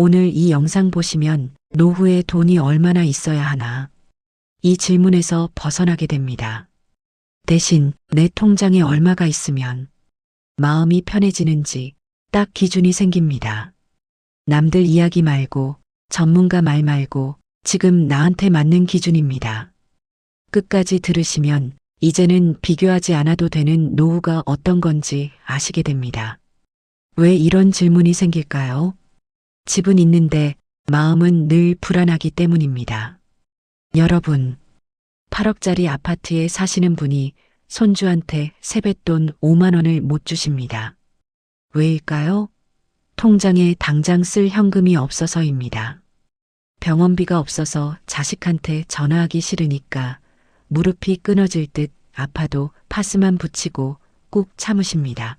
오늘 이 영상 보시면 노후에 돈이 얼마나 있어야 하나? 이 질문에서 벗어나게 됩니다. 대신 내 통장에 얼마가 있으면 마음이 편해지는지 딱 기준이 생깁니다. 남들 이야기 말고 전문가 말 말고 지금 나한테 맞는 기준입니다. 끝까지 들으시면 이제는 비교하지 않아도 되는 노후가 어떤 건지 아시게 됩니다. 왜 이런 질문이 생길까요? 집은 있는데 마음은 늘 불안하기 때문입니다. 여러분, 8억짜리 아파트에 사시는 분이 손주한테 세뱃돈 5만 원을 못 주십니다. 왜일까요? 통장에 당장 쓸 현금이 없어서입니다. 병원비가 없어서 자식한테 전화하기 싫으니까 무릎이 끊어질 듯 아파도 파스만 붙이고 꾹 참으십니다.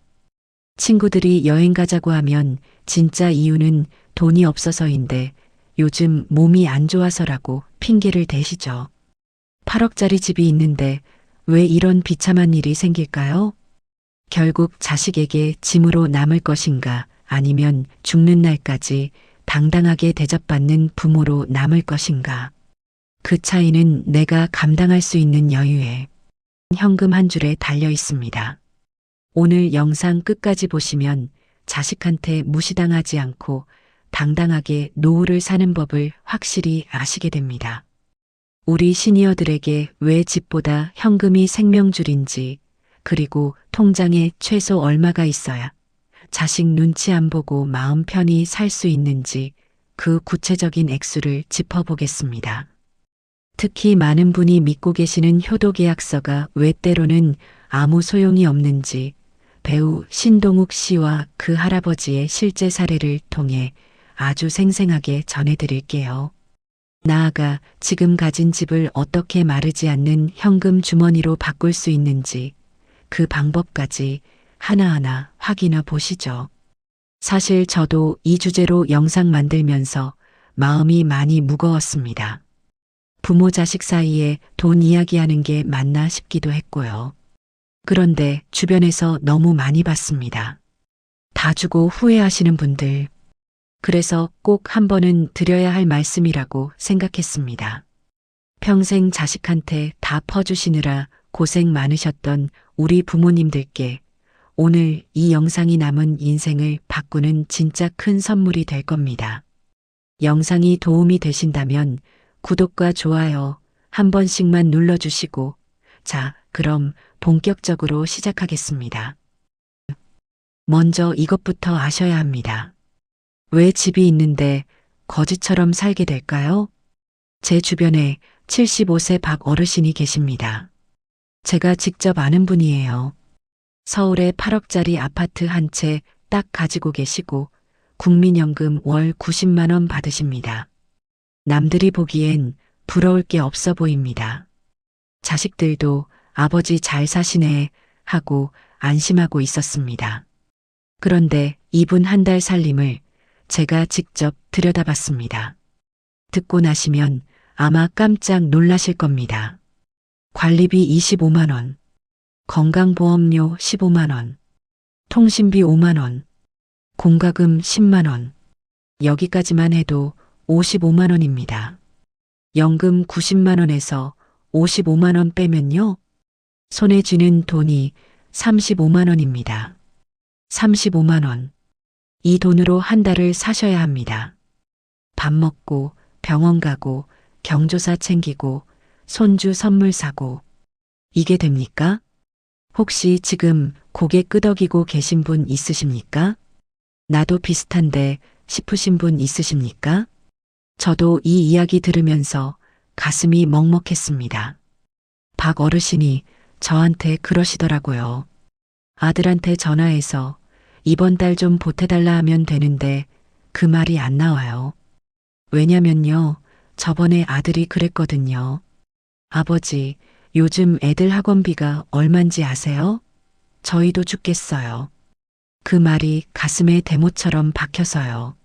친구들이 여행 가자고 하면 진짜 이유는 돈이 없어서인데 요즘 몸이 안 좋아서라고 핑계를 대시죠. 8억짜리 집이 있는데 왜 이런 비참한 일이 생길까요? 결국 자식에게 짐으로 남을 것인가 아니면 죽는 날까지 당당하게 대접받는 부모로 남을 것인가. 그 차이는 내가 감당할 수 있는 여유에 현금 한 줄에 달려 있습니다. 오늘 영상 끝까지 보시면 자식한테 무시당하지 않고 당당하게 노후를 사는 법을 확실히 아시게 됩니다. 우리 시니어들에게 왜 집보다 현금이 생명줄인지, 그리고 통장에 최소 얼마가 있어야 자식 눈치 안 보고 마음 편히 살 수 있는지 그 구체적인 액수를 짚어보겠습니다. 특히 많은 분이 믿고 계시는 효도계약서가 왜 때로는 아무 소용이 없는지 배우 신동욱 씨와 그 할아버지의 실제 사례를 통해 아주 생생하게 전해드릴게요. 나아가 지금 가진 집을 어떻게 마르지 않는 현금 주머니로 바꿀 수 있는지 그 방법까지 하나하나 확인해 보시죠. 사실 저도 이 주제로 영상 만들면서 마음이 많이 무거웠습니다. 부모 자식 사이에 돈 이야기하는 게 맞나 싶기도 했고요. 그런데 주변에서 너무 많이 봤습니다. 다 주고 후회하시는 분들. 그래서 꼭 한 번은 드려야 할 말씀이라고 생각했습니다. 평생 자식한테 다 퍼주시느라 고생 많으셨던 우리 부모님들께 오늘 이 영상이 남은 인생을 바꾸는 진짜 큰 선물이 될 겁니다. 영상이 도움이 되신다면 구독과 좋아요 한 번씩만 눌러주시고 자, 그럼 본격적으로 시작하겠습니다. 먼저 이것부터 아셔야 합니다. 왜 집이 있는데 거지처럼 살게 될까요? 제 주변에 75세 박 어르신이 계십니다. 제가 직접 아는 분이에요. 서울에 8억짜리 아파트 한 채 딱 가지고 계시고 국민연금 월 90만 원 받으십니다. 남들이 보기엔 부러울 게 없어 보입니다. 자식들도 아버지 잘 사시네 하고 안심하고 있었습니다. 그런데 이분 한 달 살림을 제가 직접 들여다봤습니다. 듣고 나시면 아마 깜짝 놀라실 겁니다. 관리비 25만 원, 건강보험료 15만 원, 통신비 5만 원, 공과금 10만 원, 여기까지만 해도 55만 원입니다. 연금 90만 원에서 55만 원 빼면요. 손에 쥐는 돈이 35만 원입니다. 35만 원. 이 돈으로 한 달을 사셔야 합니다. 밥 먹고 병원 가고 경조사 챙기고 손주 선물 사고 이게 됩니까? 혹시 지금 고개 끄덕이고 계신 분 있으십니까? 나도 비슷한데 싶으신 분 있으십니까? 저도 이 이야기 들으면서 가슴이 먹먹했습니다. 박 어르신이 저한테 그러시더라고요. 아들한테 전화해서 이번 달 좀 보태달라 하면 되는데 그 말이 안 나와요. 왜냐면요. 저번에 아들이 그랬거든요. 아버지, 요즘 애들 학원비가 얼만지 아세요? 저희도 죽겠어요. 그 말이 가슴에 대못처럼 박혀서요.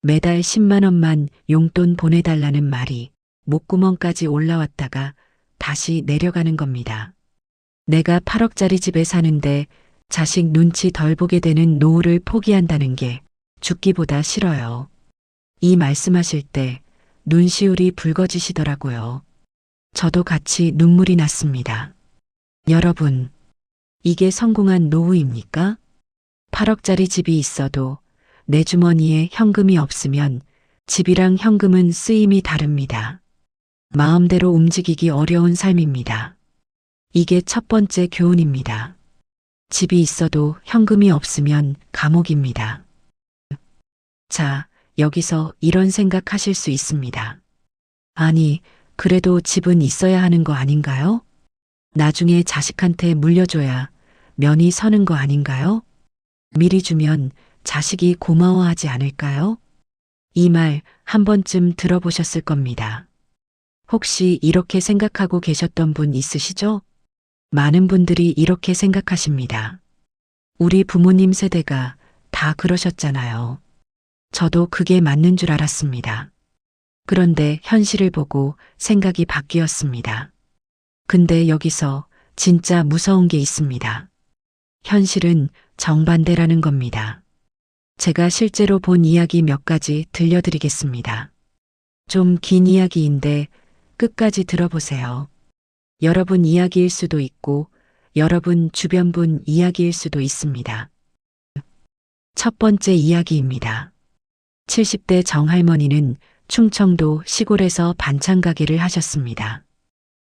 매달 10만 원만 용돈 보내달라는 말이 목구멍까지 올라왔다가 다시 내려가는 겁니다. 내가 8억짜리 집에 사는데 자식 눈치 덜 보게 되는 노후를 포기한다는 게 죽기보다 싫어요. 이 말씀하실 때 눈시울이 붉어지시더라고요. 저도 같이 눈물이 났습니다. 여러분, 이게 성공한 노후입니까? 8억짜리 집이 있어도 내 주머니에 현금이 없으면 집이랑 현금은 쓰임이 다릅니다. 마음대로 움직이기 어려운 삶입니다. 이게 첫 번째 교훈입니다. 집이 있어도 현금이 없으면 감옥입니다. 자, 여기서 이런 생각하실 수 있습니다. 아니, 그래도 집은 있어야 하는 거 아닌가요? 나중에 자식한테 물려줘야 면이 서는 거 아닌가요? 미리 주면 자식이 고마워하지 않을까요? 이 말 한 번쯤 들어보셨을 겁니다. 혹시 이렇게 생각하고 계셨던 분 있으시죠? 많은 분들이 이렇게 생각하십니다. 우리 부모님 세대가 다 그러셨잖아요. 저도 그게 맞는 줄 알았습니다. 그런데 현실을 보고 생각이 바뀌었습니다. 근데 여기서 진짜 무서운 게 있습니다. 현실은 정반대라는 겁니다. 제가 실제로 본 이야기 몇 가지 들려드리겠습니다. 좀 긴 이야기인데 끝까지 들어보세요. 여러분 이야기일 수도 있고 여러분 주변 분 이야기일 수도 있습니다. 첫 번째 이야기입니다. 70대 정할머니는 충청도 시골에서 반찬 가게를 하셨습니다.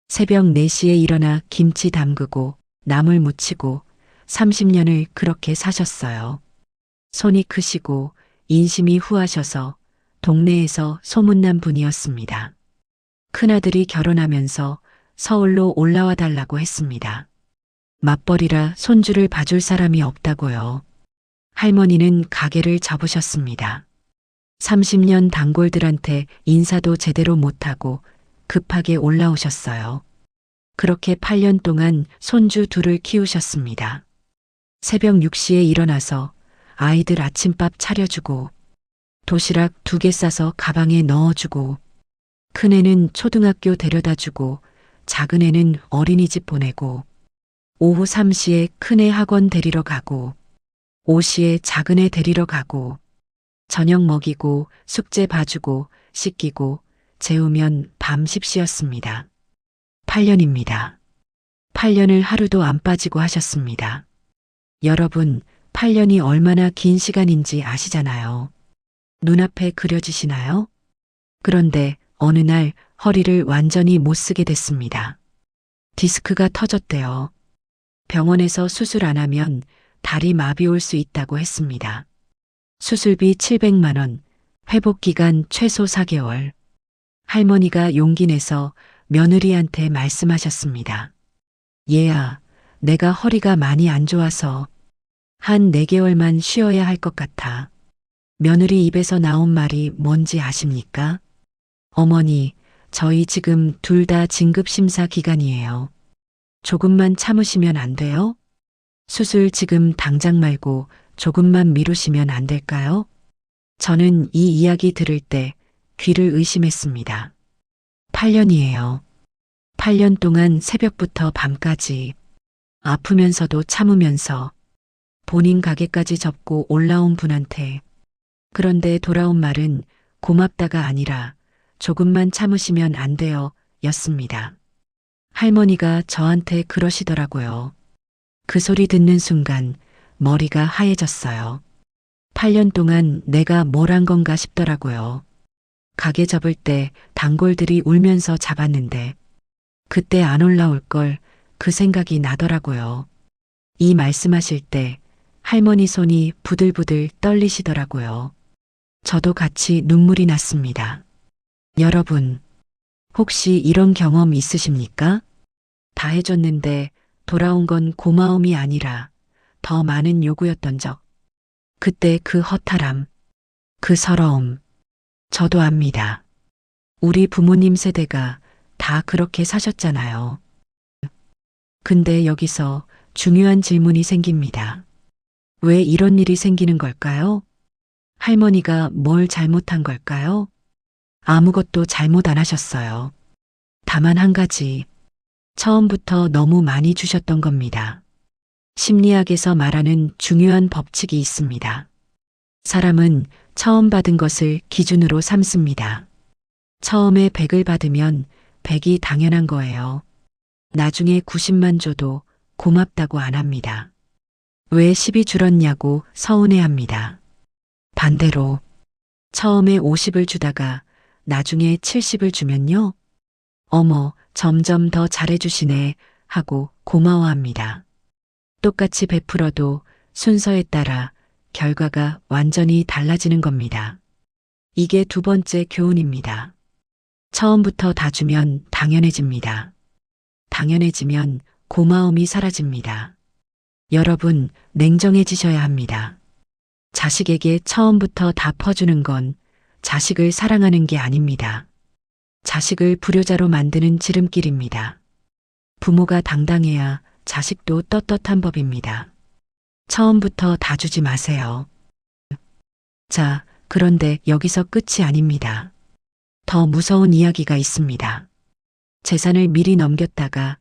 새벽 4시에 일어나 김치 담그고 나물 무치고 30년을 그렇게 사셨어요. 손이 크시고 인심이 후하셔서 동네에서 소문난 분이었습니다. 큰아들이 결혼하면서 서울로 올라와 달라고 했습니다. 맞벌이라 손주를 봐줄 사람이 없다고요. 할머니는 가게를 접으셨습니다. 30년 단골들한테 인사도 제대로 못하고 급하게 올라오셨어요. 그렇게 8년 동안 손주 둘을 키우셨습니다. 새벽 6시에 일어나서 아이들 아침밥 차려주고 도시락 2개 싸서 가방에 넣어주고 큰애는 초등학교 데려다주고 작은애는 어린이집 보내고 오후 3시에 큰애 학원 데리러 가고 5시에 작은애 데리러 가고 저녁 먹이고 숙제 봐주고 씻기고 재우면 밤 10시였습니다. 8년입니다. 8년을 하루도 안 빠지고 하셨습니다. 여러분, 8년이 얼마나 긴 시간인지 아시잖아요. 눈앞에 그려지시나요? 그런데 어느 날 허리를 완전히 못 쓰게 됐습니다. 디스크가 터졌대요. 병원에서 수술 안 하면 다리 마비 올 수 있다고 했습니다. 수술비 700만 원, 회복 기간 최소 4개월. 할머니가 용기 내서 며느리한테 말씀하셨습니다. 얘야, 내가 허리가 많이 안 좋아서 한 4개월만 쉬어야 할 것 같아. 며느리 입에서 나온 말이 뭔지 아십니까? 어머니, 저희 지금 둘 다 진급심사 기간이에요. 조금만 참으시면 안 돼요? 수술 지금 당장 말고 조금만 미루시면 안 될까요? 저는 이 이야기 들을 때 귀를 의심했습니다. 8년이에요. 8년 동안 새벽부터 밤까지 아프면서도 참으면서 본인 가게까지 접고 올라온 분한테 그런데 돌아온 말은 고맙다가 아니라 조금만 참으시면 안 돼요 였습니다. 할머니가 저한테 그러시더라고요. 그 소리 듣는 순간 머리가 하얘졌어요. 8년 동안 내가 뭘 한 건가 싶더라고요. 가게 접을 때 단골들이 울면서 잡았는데 그때 안 올라올 걸 그 생각이 나더라고요. 이 말씀하실 때 할머니 손이 부들부들 떨리시더라고요. 저도 같이 눈물이 났습니다. 여러분, 혹시 이런 경험 있으십니까? 다 해줬는데 돌아온 건 고마움이 아니라 더 많은 요구였던 적. 그때 그 허탈함, 그 서러움. 저도 압니다. 우리 부모님 세대가 다 그렇게 사셨잖아요. 근데 여기서 중요한 질문이 생깁니다. 왜 이런 일이 생기는 걸까요? 할머니가 뭘 잘못한 걸까요? 아무것도 잘못 안 하셨어요. 다만 한 가지, 처음부터 너무 많이 주셨던 겁니다. 심리학에서 말하는 중요한 법칙이 있습니다. 사람은 처음 받은 것을 기준으로 삼습니다. 처음에 100을 받으면 100이 당연한 거예요. 나중에 90만 줘도 고맙다고 안 합니다. 왜 10이 줄었냐고 서운해합니다. 반대로 처음에 50을 주다가 나중에 70을 주면요. 어머, 점점 더 잘해주시네 하고 고마워합니다. 똑같이 베풀어도 순서에 따라 결과가 완전히 달라지는 겁니다. 이게 두 번째 교훈입니다. 처음부터 다 주면 당연해집니다. 당연해지면 고마움이 사라집니다. 여러분, 냉정해지셔야 합니다. 자식에게 처음부터 다 퍼주는 건 자식을 사랑하는 게 아닙니다. 자식을 불효자로 만드는 지름길입니다. 부모가 당당해야 자식도 떳떳한 법입니다. 처음부터 다 주지 마세요. 자, 그런데 여기서 끝이 아닙니다. 더 무서운 이야기가 있습니다. 재산을 미리 넘겼다가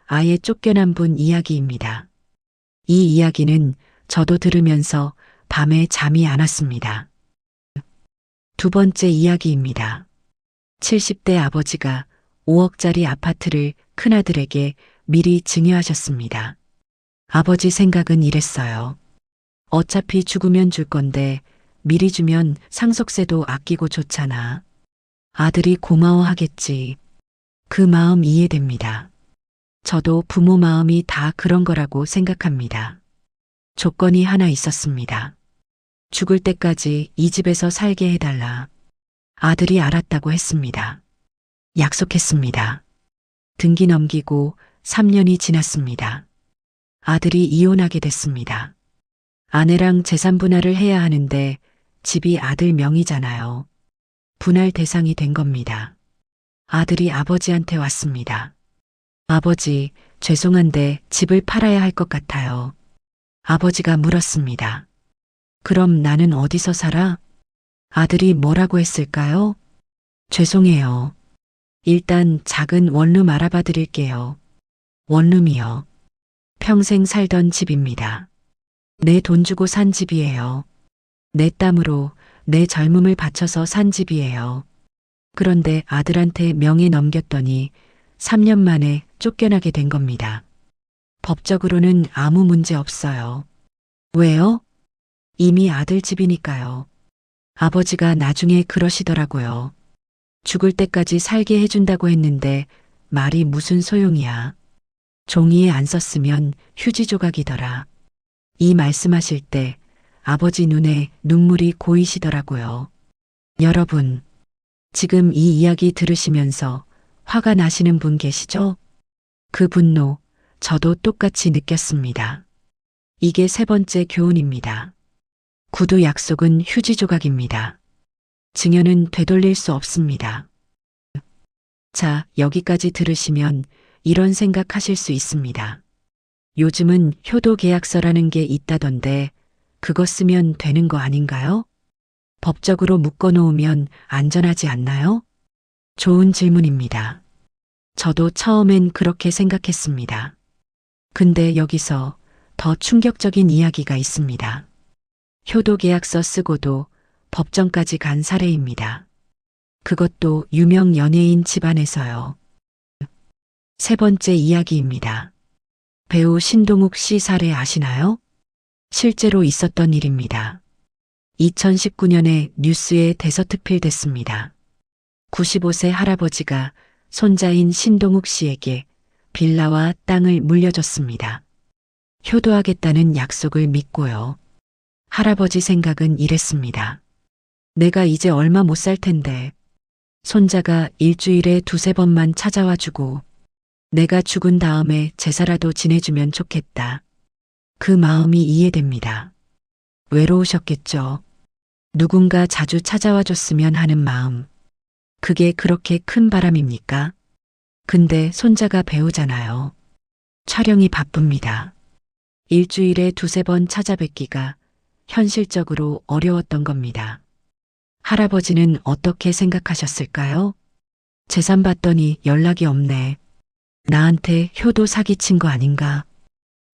아예 쫓겨난 분 이야기입니다. 이 이야기는 저도 들으면서 밤에 잠이 안 왔습니다. 두 번째 이야기입니다. 70대 아버지가 5억짜리 아파트를 큰아들에게 미리 증여하셨습니다. 아버지 생각은 이랬어요. 어차피 죽으면 줄 건데 미리 주면 상속세도 아끼고 좋잖아. 아들이 고마워하겠지. 그 마음 이해됩니다. 저도 부모 마음이 다 그런 거라고 생각합니다. 조건이 하나 있었습니다. 죽을 때까지 이 집에서 살게 해달라. 아들이 알았다고 했습니다. 약속했습니다. 등기 넘기고 3년이 지났습니다. 아들이 이혼하게 됐습니다. 아내랑 재산 분할을 해야 하는데 집이 아들 명의잖아요. 분할 대상이 된 겁니다. 아들이 아버지한테 왔습니다. 아버지, 죄송한데 집을 팔아야 할 것 같아요. 아버지가 물었습니다. 그럼 나는 어디서 살아? 아들이 뭐라고 했을까요? 죄송해요. 일단 작은 원룸 알아봐 드릴게요. 원룸이요. 평생 살던 집입니다. 내 돈 주고 산 집이에요. 내 땀으로 내 젊음을 바쳐서 산 집이에요. 그런데 아들한테 명의 넘겼더니 3년 만에 쫓겨나게 된 겁니다. 법적으로는 아무 문제 없어요. 왜요? 이미 아들 집이니까요. 아버지가 나중에 그러시더라고요. 죽을 때까지 살게 해준다고 했는데 말이 무슨 소용이야. 종이에 안 썼으면 휴지 조각이더라. 이 말씀하실 때 아버지 눈에 눈물이 고이시더라고요. 여러분, 지금 이 이야기 들으시면서 화가 나시는 분 계시죠? 그 분노, 저도 똑같이 느꼈습니다. 이게 세 번째 교훈입니다. 구두 약속은 휴지 조각입니다. 증여는 되돌릴 수 없습니다. 자, 여기까지 들으시면 이런 생각하실 수 있습니다. 요즘은 효도 계약서라는 게 있다던데 그거 쓰면 되는 거 아닌가요? 법적으로 묶어놓으면 안전하지 않나요? 좋은 질문입니다. 저도 처음엔 그렇게 생각했습니다. 근데 여기서 더 충격적인 이야기가 있습니다. 효도계약서 쓰고도 법정까지 간 사례입니다. 그것도 유명 연예인 집안에서요. 세 번째 이야기입니다. 배우 신동욱 씨 사례 아시나요? 실제로 있었던 일입니다. 2019년에 뉴스에 대서특필됐습니다. 95세 할아버지가 손자인 신동욱 씨에게 빌라와 땅을 물려줬습니다. 효도하겠다는 약속을 믿고요. 할아버지 생각은 이랬습니다. 내가 이제 얼마 못 살 텐데 손자가 일주일에 두세 번만 찾아와 주고 내가 죽은 다음에 제사라도 지내주면 좋겠다. 그 마음이 이해됩니다. 외로우셨겠죠. 누군가 자주 찾아와 줬으면 하는 마음. 그게 그렇게 큰 바람입니까? 근데 손자가 배우잖아요. 촬영이 바쁩니다. 일주일에 두세 번 찾아뵙기가 현실적으로 어려웠던 겁니다. 할아버지는 어떻게 생각하셨을까요? 재산 받더니 연락이 없네. 나한테 효도 사기친 거 아닌가?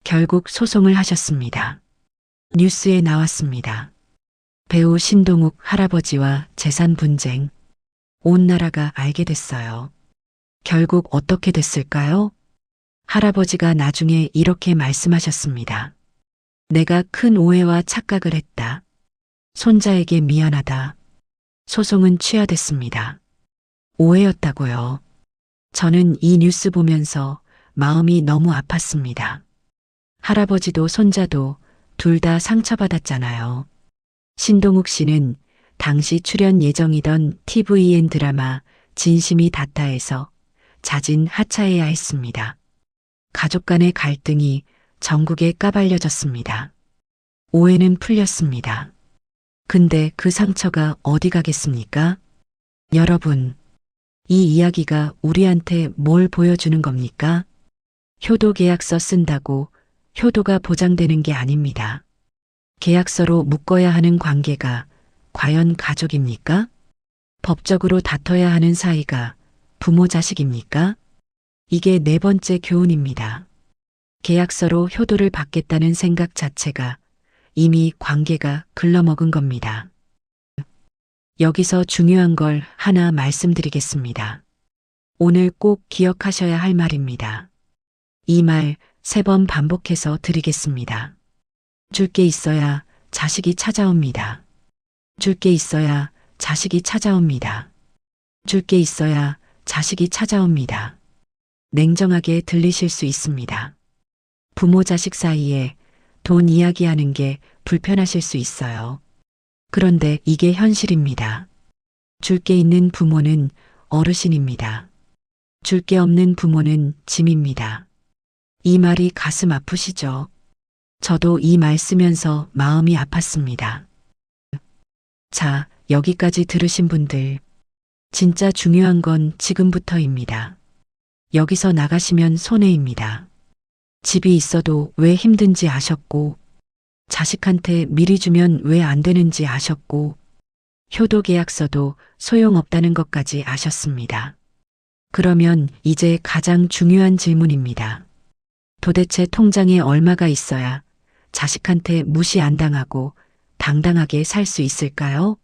결국 소송을 하셨습니다. 뉴스에 나왔습니다. 배우 신동욱 할아버지와 재산 분쟁. 온 나라가 알게 됐어요. 결국 어떻게 됐을까요? 할아버지가 나중에 이렇게 말씀하셨습니다. 내가 큰 오해와 착각을 했다. 손자에게 미안하다. 소송은 취하됐습니다. 오해였다고요. 저는 이 뉴스 보면서 마음이 너무 아팠습니다. 할아버지도 손자도 둘 다 상처받았잖아요. 신동욱 씨는 당시 출연 예정이던 TVN 드라마 진심이 닿다에서 자진 하차해야 했습니다. 가족 간의 갈등이 전국에 까발려졌습니다. 오해는 풀렸습니다. 근데 그 상처가 어디 가겠습니까? 여러분, 이 이야기가 우리한테 뭘 보여주는 겁니까? 효도 계약서 쓴다고 효도가 보장되는 게 아닙니다. 계약서로 묶어야 하는 관계가 과연 가족입니까? 법적으로 다퉈야 하는 사이가 부모 자식입니까? 이게 네 번째 교훈입니다. 계약서로 효도를 받겠다는 생각 자체가 이미 관계가 글러먹은 겁니다. 여기서 중요한 걸 하나 말씀드리겠습니다. 오늘 꼭 기억하셔야 할 말입니다. 이 말 3번 반복해서 드리겠습니다. 줄 게 있어야 자식이 찾아옵니다. 줄 게 있어야 자식이 찾아옵니다. 줄 게 있어야 자식이 찾아옵니다. 냉정하게 들리실 수 있습니다. 부모 자식 사이에 돈 이야기하는 게 불편하실 수 있어요. 그런데 이게 현실입니다. 줄 게 있는 부모는 어르신입니다. 줄 게 없는 부모는 짐입니다. 이 말이 가슴 아프시죠? 저도 이 말 쓰면서 마음이 아팠습니다. 자, 여기까지 들으신 분들, 진짜 중요한 건 지금부터입니다. 여기서 나가시면 손해입니다. 집이 있어도 왜 힘든지 아셨고, 자식한테 미리 주면 왜 안 되는지 아셨고, 효도 계약서도 소용없다는 것까지 아셨습니다. 그러면 이제 가장 중요한 질문입니다. 도대체 통장에 얼마가 있어야 자식한테 무시 안 당하고 당당하게 살 수 있을까요?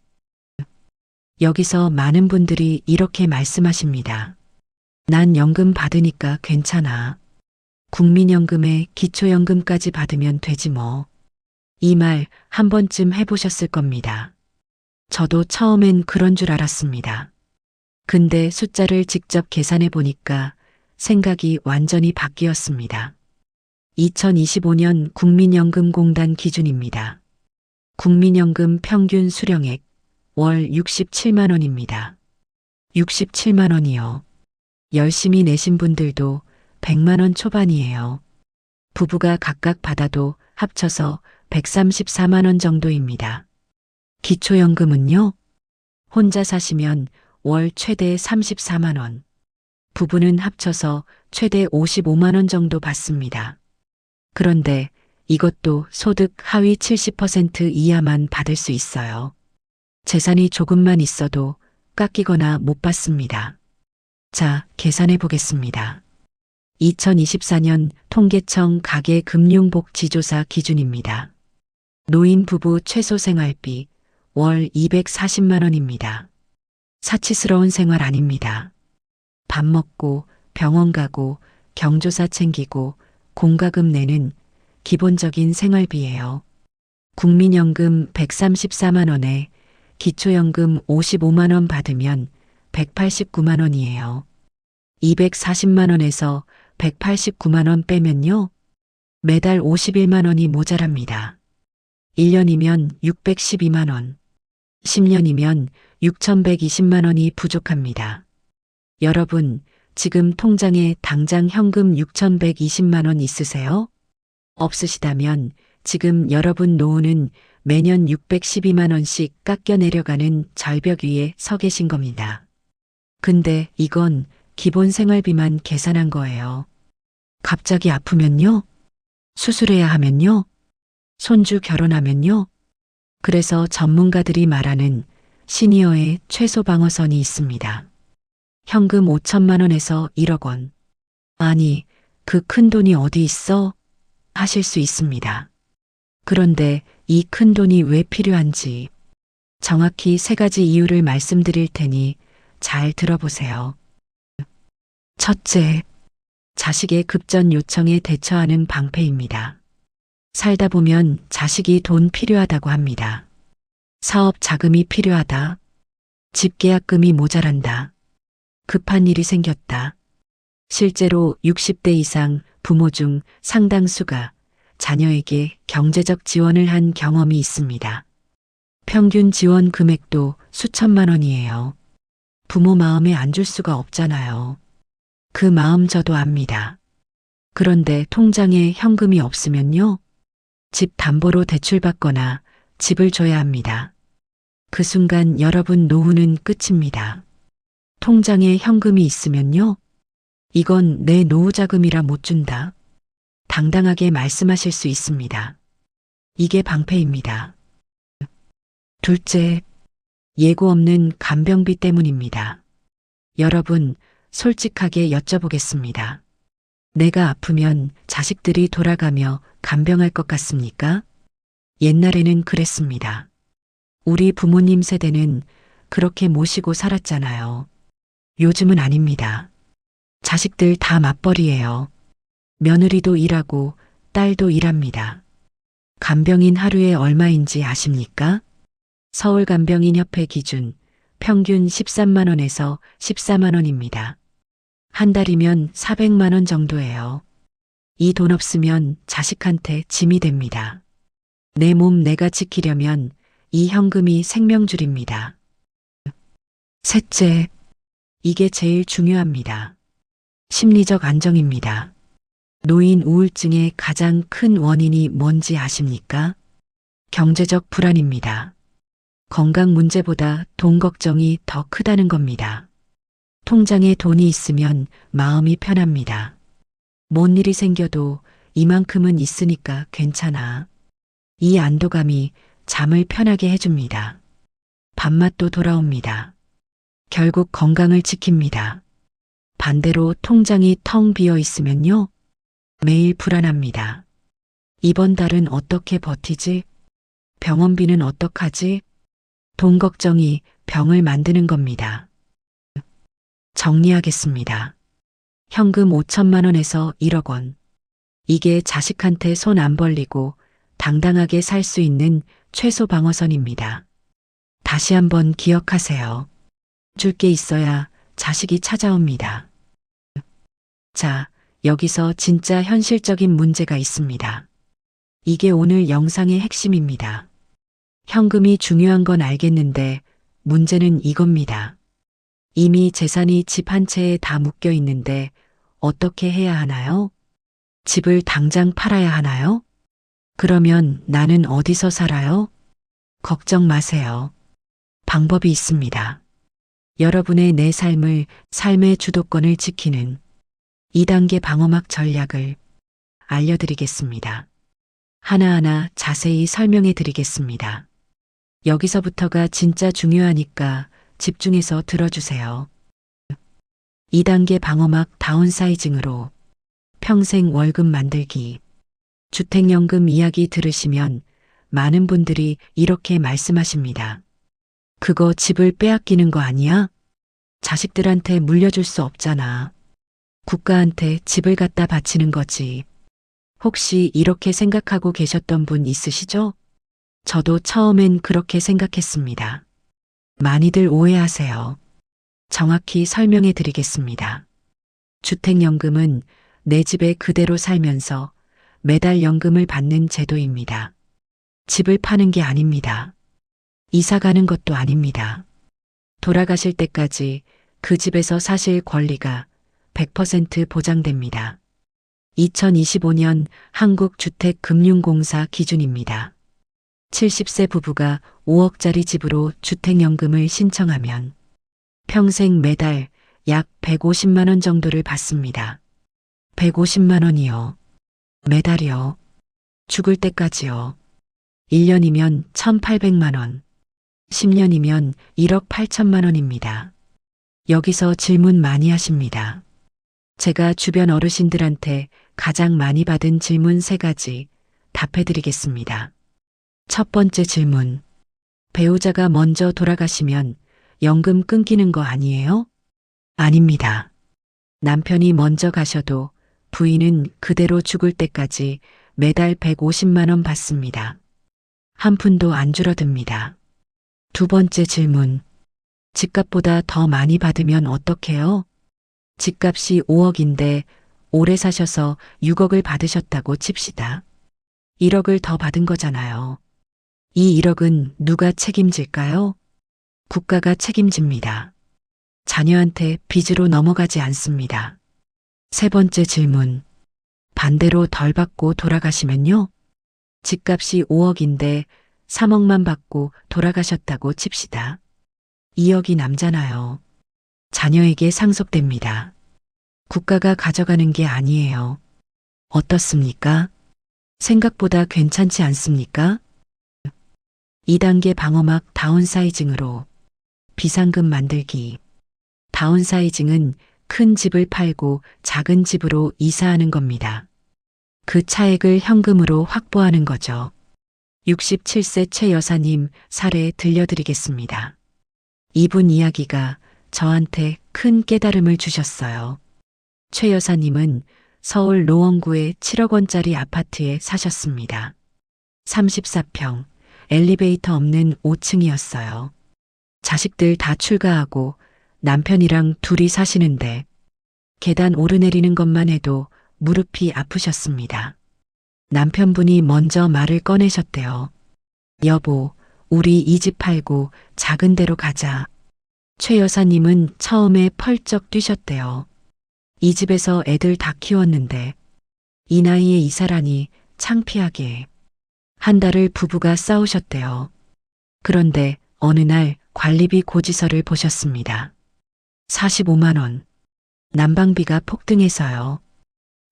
여기서 많은 분들이 이렇게 말씀하십니다. 난 연금 받으니까 괜찮아. 국민연금에 기초연금까지 받으면 되지 뭐. 이 말 한 번쯤 해보셨을 겁니다. 저도 처음엔 그런 줄 알았습니다. 근데 숫자를 직접 계산해 보니까 생각이 완전히 바뀌었습니다. 2025년 국민연금공단 기준입니다. 국민연금 평균 수령액 월 67만 원입니다. 67만 원이요. 열심히 내신 분들도 100만 원 초반이에요. 부부가 각각 받아도 합쳐서 134만 원 정도입니다. 기초연금은요? 혼자 사시면 월 최대 34만 원. 부부는 합쳐서 최대 55만 원 정도 받습니다. 그런데 이것도 소득 하위 70% 이하만 받을 수 있어요. 재산이 조금만 있어도 깎이거나 못 받습니다. 자, 계산해 보겠습니다. 2024년 통계청 가계금융복지조사 기준입니다. 노인 부부 최소 생활비 월 240만 원입니다. 사치스러운 생활 아닙니다. 밥 먹고 병원 가고 경조사 챙기고 공과금 내는 기본적인 생활비예요. 국민연금 134만 원에 기초연금 55만 원 받으면 189만 원이에요. 240만 원에서 189만 원 빼면요. 매달 51만 원이 모자랍니다. 1년이면 612만 원, 10년이면 6,120만 원이 부족합니다. 여러분, 지금 통장에 당장 현금 6,120만 원 있으세요? 없으시다면 지금 여러분 노후는 매년 612만 원씩 깎여 내려가는 절벽 위에 서 계신 겁니다. 근데 이건 기본 생활비만 계산한 거예요. 갑자기 아프면요? 수술해야 하면요? 손주 결혼하면요? 그래서 전문가들이 말하는 시니어의 최소 방어선이 있습니다. 현금 5천만 원에서 1억 원. 아니, 그 큰 돈이 어디 있어? 하실 수 있습니다. 그런데 이 큰 돈이 왜 필요한지 정확히 세 가지 이유를 말씀드릴 테니 잘 들어보세요. 첫째, 자식의 급전 요청에 대처하는 방패입니다. 살다 보면 자식이 돈 필요하다고 합니다. 사업 자금이 필요하다. 집 계약금이 모자란다. 급한 일이 생겼다. 실제로 60대 이상 부모 중 상당수가 자녀에게 경제적 지원을 한 경험이 있습니다. 평균 지원 금액도 수천만 원이에요. 부모 마음에 안 줄 수가 없잖아요. 그 마음 저도 압니다. 그런데 통장에 현금이 없으면요. 집 담보로 대출받거나 집을 줘야 합니다. 그 순간 여러분 노후는 끝입니다. 통장에 현금이 있으면요. 이건 내 노후 자금이라 못 준다. 당당하게 말씀하실 수 있습니다. 이게 방패입니다. 둘째, 예고 없는 간병비 때문입니다. 여러분, 솔직하게 여쭤보겠습니다. 내가 아프면 자식들이 돌아가며 간병할 것 같습니까? 옛날에는 그랬습니다. 우리 부모님 세대는 그렇게 모시고 살았잖아요. 요즘은 아닙니다. 자식들 다 맞벌이에요. 며느리도 일하고 딸도 일합니다. 간병인 하루에 얼마인지 아십니까? 서울간병인협회 기준 평균 13만 원에서 14만 원입니다. 한 달이면 400만 원 정도예요. 이 돈 없으면 자식한테 짐이 됩니다. 내 몸 내가 지키려면 이 현금이 생명줄입니다. 셋째, 이게 제일 중요합니다. 심리적 안정입니다. 노인 우울증의 가장 큰 원인이 뭔지 아십니까? 경제적 불안입니다. 건강 문제보다 돈 걱정이 더 크다는 겁니다. 통장에 돈이 있으면 마음이 편합니다. 뭔 일이 생겨도 이만큼은 있으니까 괜찮아. 이 안도감이 잠을 편하게 해줍니다. 밥맛도 돌아옵니다. 결국 건강을 지킵니다. 반대로 통장이 텅 비어 있으면요. 매일 불안합니다. 이번 달은 어떻게 버티지? 병원비는 어떡하지? 돈 걱정이 병을 만드는 겁니다. 정리하겠습니다. 현금 5천만 원에서 1억 원. 이게 자식한테 손 안 벌리고 당당하게 살 수 있는 최소 방어선입니다. 다시 한번 기억하세요. 줄 게 있어야 자식이 찾아옵니다. 자, 여기서 진짜 현실적인 문제가 있습니다. 이게 오늘 영상의 핵심입니다. 현금이 중요한 건 알겠는데 문제는 이겁니다. 이미 재산이 집 한 채에 다 묶여 있는데 어떻게 해야 하나요? 집을 당장 팔아야 하나요? 그러면 나는 어디서 살아요? 걱정 마세요. 방법이 있습니다. 여러분의 내 삶의 주도권을 지키는 2단계 방어막 전략을 알려드리겠습니다. 하나하나 자세히 설명해 드리겠습니다. 여기서부터가 진짜 중요하니까 집중해서 들어주세요. 2단계 방어막 다운사이징으로 평생 월급 만들기. 주택연금 이야기 들으시면 많은 분들이 이렇게 말씀하십니다. 그거 집을 빼앗기는 거 아니야? 자식들한테 물려줄 수 없잖아. 국가한테 집을 갖다 바치는 거지. 혹시 이렇게 생각하고 계셨던 분 있으시죠? 저도 처음엔 그렇게 생각했습니다. 많이들 오해하세요. 정확히 설명해 드리겠습니다. 주택연금은 내 집에 그대로 살면서 매달 연금을 받는 제도입니다. 집을 파는 게 아닙니다. 이사 가는 것도 아닙니다. 돌아가실 때까지 그 집에서 사실 권리가 100% 보장됩니다. 2025년 한국주택금융공사 기준입니다. 70세 부부가 5억짜리 집으로 주택연금을 신청하면 평생 매달 약 150만 원 정도를 받습니다. 150만 원이요. 매달이요. 죽을 때까지요. 1년이면 1,800만 원. 10년이면 1억 8천만 원입니다. 여기서 질문 많이 하십니다. 제가 주변 어르신들한테 가장 많이 받은 질문 3가지 답해드리겠습니다. 첫 번째 질문. 배우자가 먼저 돌아가시면 연금 끊기는 거 아니에요? 아닙니다. 남편이 먼저 가셔도 부인은 그대로 죽을 때까지 매달 150만 원 받습니다. 한 푼도 안 줄어듭니다. 두 번째 질문. 집값보다 더 많이 받으면 어떡해요? 집값이 5억인데 오래 사셔서 6억을 받으셨다고 칩시다. 1억을 더 받은 거잖아요. 이 1억은 누가 책임질까요? 국가가 책임집니다. 자녀한테 빚으로 넘어가지 않습니다. 세 번째 질문. 반대로 덜 받고 돌아가시면요? 집값이 5억인데 3억만 받고 돌아가셨다고 칩시다. 2억이 남잖아요. 자녀에게 상속됩니다. 국가가 가져가는 게 아니에요. 어떻습니까? 생각보다 괜찮지 않습니까? 2단계 방어막 다운사이징으로 비상금 만들기. 다운사이징은 큰 집을 팔고 작은 집으로 이사하는 겁니다. 그 차액을 현금으로 확보하는 거죠. 67세 최 여사님 사례 들려드리겠습니다. 이분 이야기가 저한테 큰 깨달음을 주셨어요. 최 여사님은 서울 노원구의 7억 원짜리 아파트에 사셨습니다. 34평, 엘리베이터 없는 5층이었어요. 자식들 다 출가하고 남편이랑 둘이 사시는데 계단 오르내리는 것만 해도 무릎이 아프셨습니다. 남편분이 먼저 말을 꺼내셨대요. 여보, 우리 이 집 팔고 작은 데로 가자. 최 여사님은 처음에 펄쩍 뛰셨대요. 이 집에서 애들 다 키웠는데 이 나이에 이사라니 창피하게. 한 달을 부부가 싸우셨대요. 그런데 어느 날 관리비 고지서를 보셨습니다. 45만 원. 난방비가 폭등해서요.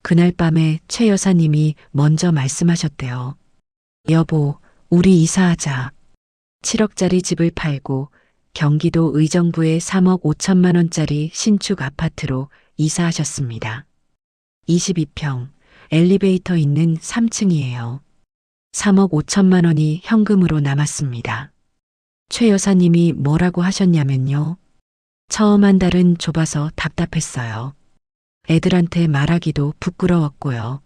그날 밤에 최 여사님이 먼저 말씀하셨대요. 여보, 우리 이사하자. 7억짜리 집을 팔고 경기도 의정부의 3억 5천만 원짜리 신축 아파트로 이사하셨습니다. 22평, 엘리베이터 있는 3층이에요. 3억 5천만 원이 현금으로 남았습니다. 최 여사님이 뭐라고 하셨냐면요. 처음 한 달은 좁아서 답답했어요. 애들한테 말하기도 부끄러웠고요.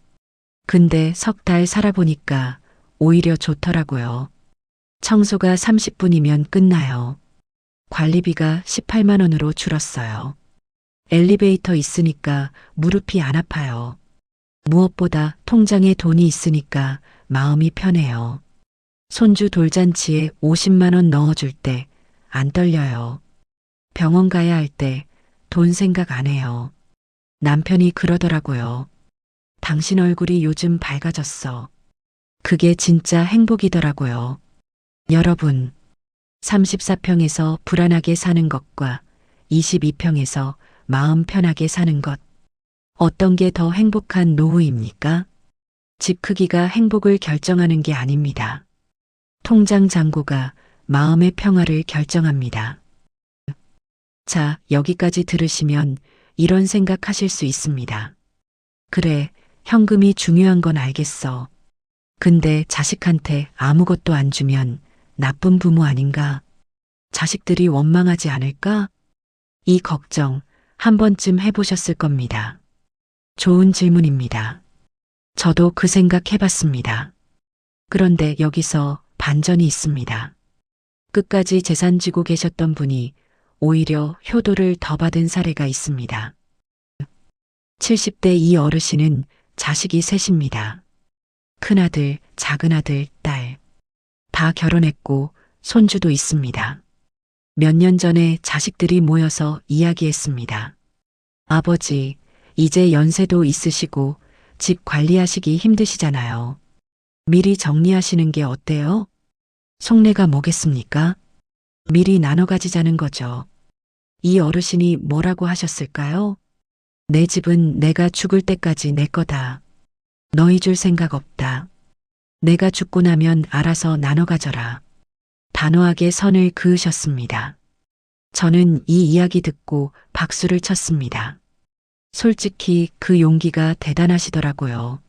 근데 석 달 살아보니까 오히려 좋더라고요. 청소가 30분이면 끝나요. 관리비가 18만 원으로 줄었어요. 엘리베이터 있으니까 무릎이 안 아파요. 무엇보다 통장에 돈이 있으니까 마음이 편해요. 손주 돌잔치에 50만 원 넣어줄 때 안 떨려요. 병원 가야 할 때 돈 생각 안 해요. 남편이 그러더라고요. 당신 얼굴이 요즘 밝아졌어. 그게 진짜 행복이더라고요. 여러분, 34평에서 불안하게 사는 것과 22평에서 마음 편하게 사는 것. 어떤 게 더 행복한 노후입니까? 집 크기가 행복을 결정하는 게 아닙니다. 통장 잔고가 마음의 평화를 결정합니다. 자, 여기까지 들으시면 이런 생각하실 수 있습니다. 그래, 현금이 중요한 건 알겠어. 근데 자식한테 아무것도 안 주면 나쁜 부모 아닌가? 자식들이 원망하지 않을까? 이 걱정 한 번쯤 해보셨을 겁니다. 좋은 질문입니다. 저도 그 생각 해봤습니다. 그런데 여기서 반전이 있습니다. 끝까지 재산 쥐고 계셨던 분이 오히려 효도를 더 받은 사례가 있습니다. 70대 이 어르신은 자식이 셋입니다. 큰아들, 작은아들, 딸. 다 결혼했고 손주도 있습니다. 몇 년 전에 자식들이 모여서 이야기했습니다. 아버지, 이제 연세도 있으시고 집 관리하시기 힘드시잖아요. 미리 정리하시는 게 어때요? 속내가 뭐겠습니까? 미리 나눠 가지자는 거죠. 이 어르신이 뭐라고 하셨을까요? 내 집은 내가 죽을 때까지 내 거다. 너희 줄 생각 없다. 내가 죽고 나면 알아서 나눠 가져라. 단호하게 선을 그으셨습니다. 저는 이 이야기 듣고 박수를 쳤습니다. 솔직히 그 용기가 대단하시더라고요.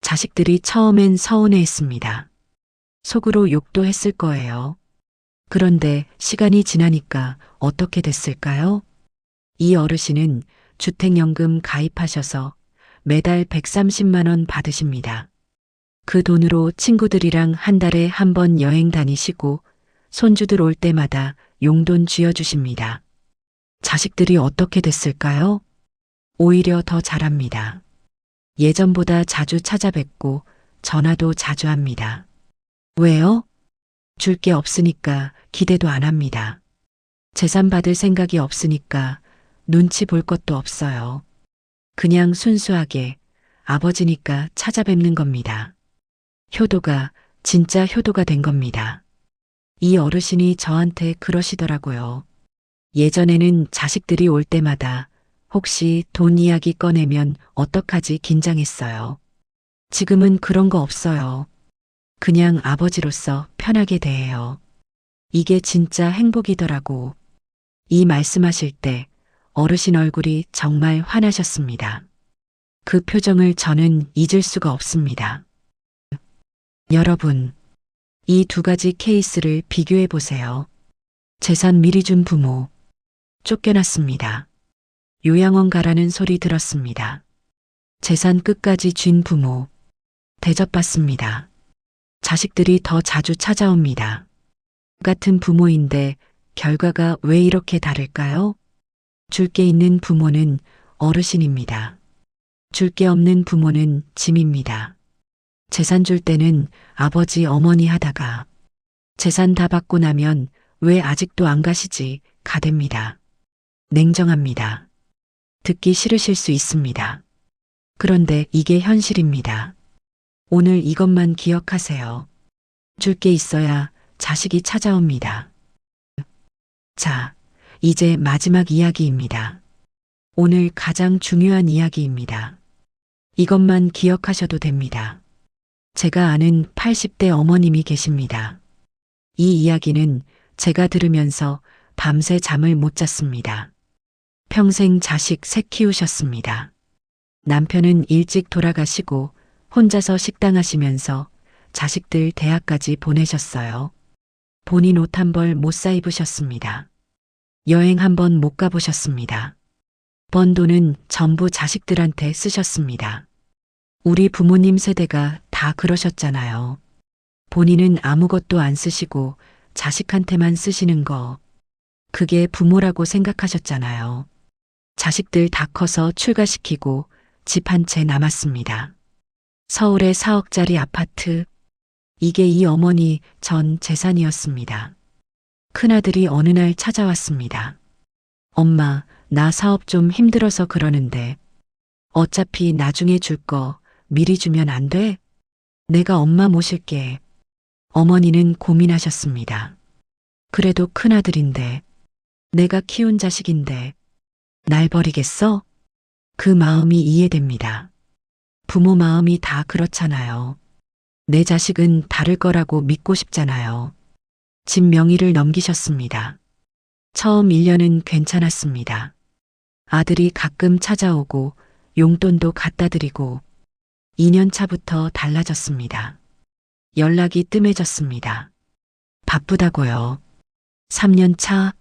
자식들이 처음엔 서운해했습니다. 속으로 욕도 했을 거예요. 그런데 시간이 지나니까 어떻게 됐을까요? 이 어르신은 주택연금 가입하셔서 매달 130만 원 받으십니다. 그 돈으로 친구들이랑 한 달에 한 번 여행 다니시고 손주들 올 때마다 용돈 쥐어주십니다. 자식들이 어떻게 됐을까요? 오히려 더 잘합니다. 예전보다 자주 찾아뵙고 전화도 자주 합니다. 왜요? 줄 게 없으니까 기대도 안 합니다. 재산 받을 생각이 없으니까 눈치 볼 것도 없어요. 그냥 순수하게 아버지니까 찾아뵙는 겁니다. 효도가 진짜 효도가 된 겁니다. 이 어르신이 저한테 그러시더라고요. 예전에는 자식들이 올 때마다 혹시 돈 이야기 꺼내면 어떡하지 긴장했어요. 지금은 그런 거 없어요. 그냥 아버지로서 편하게 대해요. 이게 진짜 행복이더라고. 이 말씀하실 때 어르신 얼굴이 정말 환하셨습니다. 그 표정을 저는 잊을 수가 없습니다. 여러분, 이 두 가지 케이스를 비교해 보세요. 재산 미리 준 부모, 쫓겨났습니다. 요양원 가라는 소리 들었습니다. 재산 끝까지 쥔 부모, 대접받습니다. 자식들이 더 자주 찾아옵니다. 같은 부모인데 결과가 왜 이렇게 다를까요? 줄 게 있는 부모는 어르신입니다. 줄 게 없는 부모는 짐입니다. 재산 줄 때는 아버지 어머니 하다가 재산 다 받고 나면 왜 아직도 안 가시지 가댑니다. 냉정합니다. 듣기 싫으실 수 있습니다. 그런데 이게 현실입니다. 오늘 이것만 기억하세요. 줄 게 있어야 자식이 찾아옵니다. 자, 이제 마지막 이야기입니다. 오늘 가장 중요한 이야기입니다. 이것만 기억하셔도 됩니다. 제가 아는 80대 어머님이 계십니다. 이 이야기는 제가 들으면서 밤새 잠을 못 잤습니다. 평생 자식 셋 키우셨습니다. 남편은 일찍 돌아가시고 혼자서 식당 하시면서 자식들 대학까지 보내셨어요. 본인 옷 한 벌 못 사 입으셨습니다. 여행 한 번 못 가보셨습니다. 번 돈은 전부 자식들한테 쓰셨습니다. 우리 부모님 세대가 다 그러셨잖아요. 본인은 아무것도 안 쓰시고 자식한테만 쓰시는 거. 그게 부모라고 생각하셨잖아요. 자식들 다 커서 출가시키고 집 한 채 남았습니다. 서울의 4억짜리 아파트. 이게 이 어머니 전 재산이었습니다. 큰아들이 어느 날 찾아왔습니다. 엄마, 나 사업 좀 힘들어서 그러는데 어차피 나중에 줄 거 미리 주면 안 돼? 내가 엄마 모실게. 어머니는 고민하셨습니다. 그래도 큰아들인데, 내가 키운 자식인데, 날 버리겠어? 그 마음이 이해됩니다. 부모 마음이 다 그렇잖아요. 내 자식은 다를 거라고 믿고 싶잖아요. 집 명의를 넘기셨습니다. 처음 1년은 괜찮았습니다. 아들이 가끔 찾아오고 용돈도 갖다 드리고 2년 차부터 달라졌습니다. 연락이 뜸해졌습니다. 바쁘다고요. 3년 차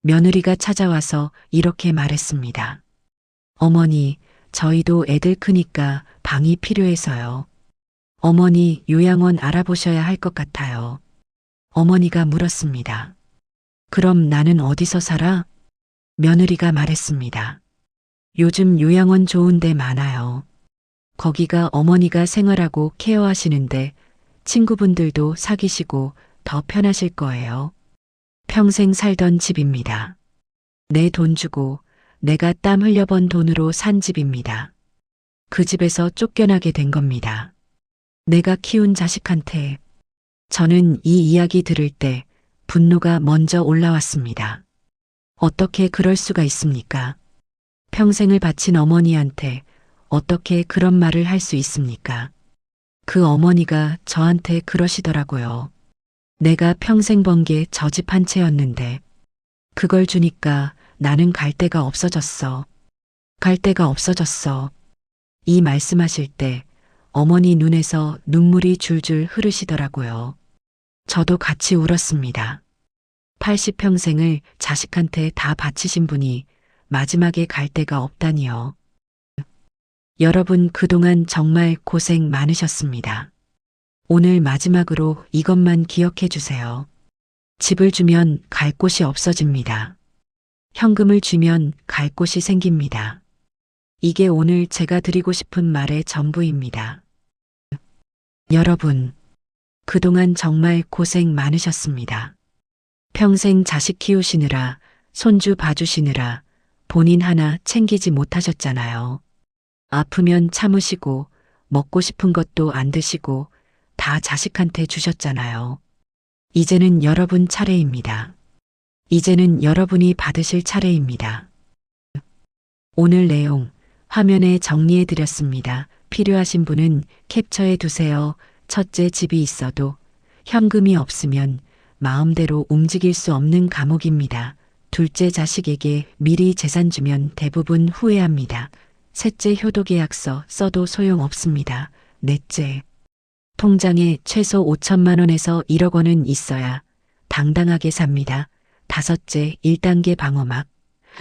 며느리가 찾아와서 이렇게 말했습니다. 어머니, 저희도 애들 크니까 방이 필요해서요. 어머니 요양원 알아보셔야 할 것 같아요. 어머니가 물었습니다. 그럼 나는 어디서 살아? 며느리가 말했습니다. 요즘 요양원 좋은 데 많아요. 거기가 어머니가 생활하고 케어하시는데 친구분들도 사귀시고 더 편하실 거예요. 평생 살던 집입니다. 내 돈 주고 내가 땀 흘려 번 돈으로 산 집입니다. 그 집에서 쫓겨나게 된 겁니다. 내가 키운 자식한테. 저는 이 이야기 들을 때 분노가 먼저 올라왔습니다. 어떻게 그럴 수가 있습니까? 평생을 바친 어머니한테 어떻게 그런 말을 할 수 있습니까? 그 어머니가 저한테 그러시더라고요. 내가 평생 번 게 저 집 한 채였는데 그걸 주니까 나는 갈 데가 없어졌어. 갈 데가 없어졌어. 이 말씀하실 때 어머니 눈에서 눈물이 줄줄 흐르시더라고요. 저도 같이 울었습니다. 80평생을 자식한테 다 바치신 분이 마지막에 갈 데가 없다니요. 여러분 그동안 정말 고생 많으셨습니다. 오늘 마지막으로 이것만 기억해 주세요. 집을 주면 갈 곳이 없어집니다. 현금을 주면 갈 곳이 생깁니다. 이게 오늘 제가 드리고 싶은 말의 전부입니다. 여러분, 그동안 정말 고생 많으셨습니다. 평생 자식 키우시느라, 손주 봐주시느라 본인 하나 챙기지 못하셨잖아요. 아프면 참으시고, 먹고 싶은 것도 안 드시고, 다 자식한테 주셨잖아요. 이제는 여러분 차례입니다. 이제는 여러분이 받으실 차례입니다. 오늘 내용 화면에 정리해 드렸습니다. 필요하신 분은 캡처해 두세요. 첫째, 집이 있어도 현금이 없으면 마음대로 움직일 수 없는 감옥입니다. 둘째, 자식에게 미리 재산 주면 대부분 후회합니다. 셋째, 효도계약서 써도 소용없습니다. 넷째, 통장에 최소 5천만 원에서 1억 원은 있어야 당당하게 삽니다. 다섯째, 1단계 방어막,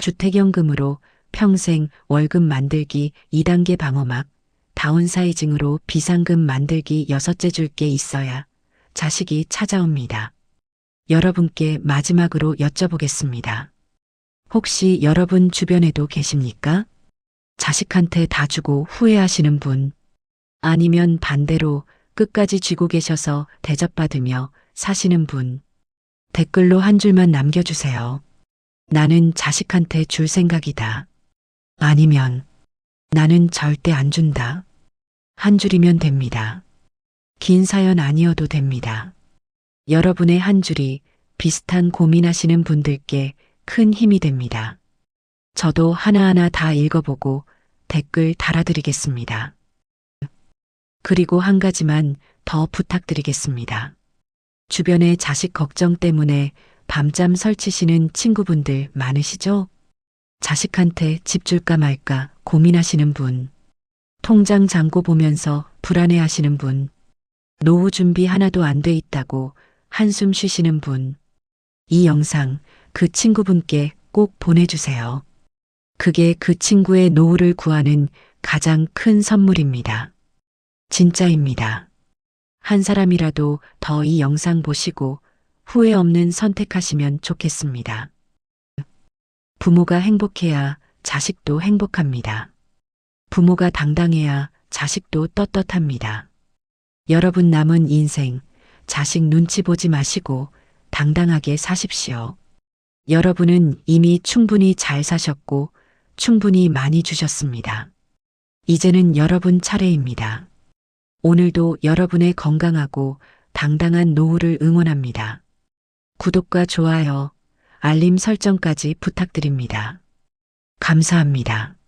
주택연금으로 평생 월급 만들기 2단계 방어막, 다운사이징으로 비상금 만들기 6째 줄 게 있어야 자식이 찾아옵니다. 여러분께 마지막으로 여쭤보겠습니다. 혹시 여러분 주변에도 계십니까? 자식한테 다 주고 후회하시는 분, 아니면 반대로 끝까지 쥐고 계셔서 대접받으며 사시는 분, 댓글로 한 줄만 남겨주세요. 나는 자식한테 줄 생각이다. 아니면 나는 절대 안 준다. 한 줄이면 됩니다. 긴 사연 아니어도 됩니다. 여러분의 한 줄이 비슷한 고민하시는 분들께 큰 힘이 됩니다. 저도 하나하나 다 읽어보고 댓글 달아드리겠습니다. 그리고 한 가지만 더 부탁드리겠습니다. 주변에 자식 걱정 때문에 밤잠 설치시는 친구분들 많으시죠? 자식한테 집 줄까 말까 고민하시는 분, 통장 잔고 보면서 불안해하시는 분, 노후 준비 하나도 안 돼 있다고 한숨 쉬시는 분, 이 영상 그 친구분께 꼭 보내주세요. 그게 그 친구의 노후를 구하는 가장 큰 선물입니다. 진짜입니다. 한 사람이라도 더 이 영상 보시고 후회 없는 선택하시면 좋겠습니다. 부모가 행복해야 자식도 행복합니다. 부모가 당당해야 자식도 떳떳합니다. 여러분 남은 인생 자식 눈치 보지 마시고 당당하게 사십시오. 여러분은 이미 충분히 잘 사셨고 충분히 많이 주셨습니다. 이제는 여러분 차례입니다. 오늘도 여러분의 건강하고 당당한 노후를 응원합니다. 구독과 좋아요, 알림 설정까지 부탁드립니다. 감사합니다.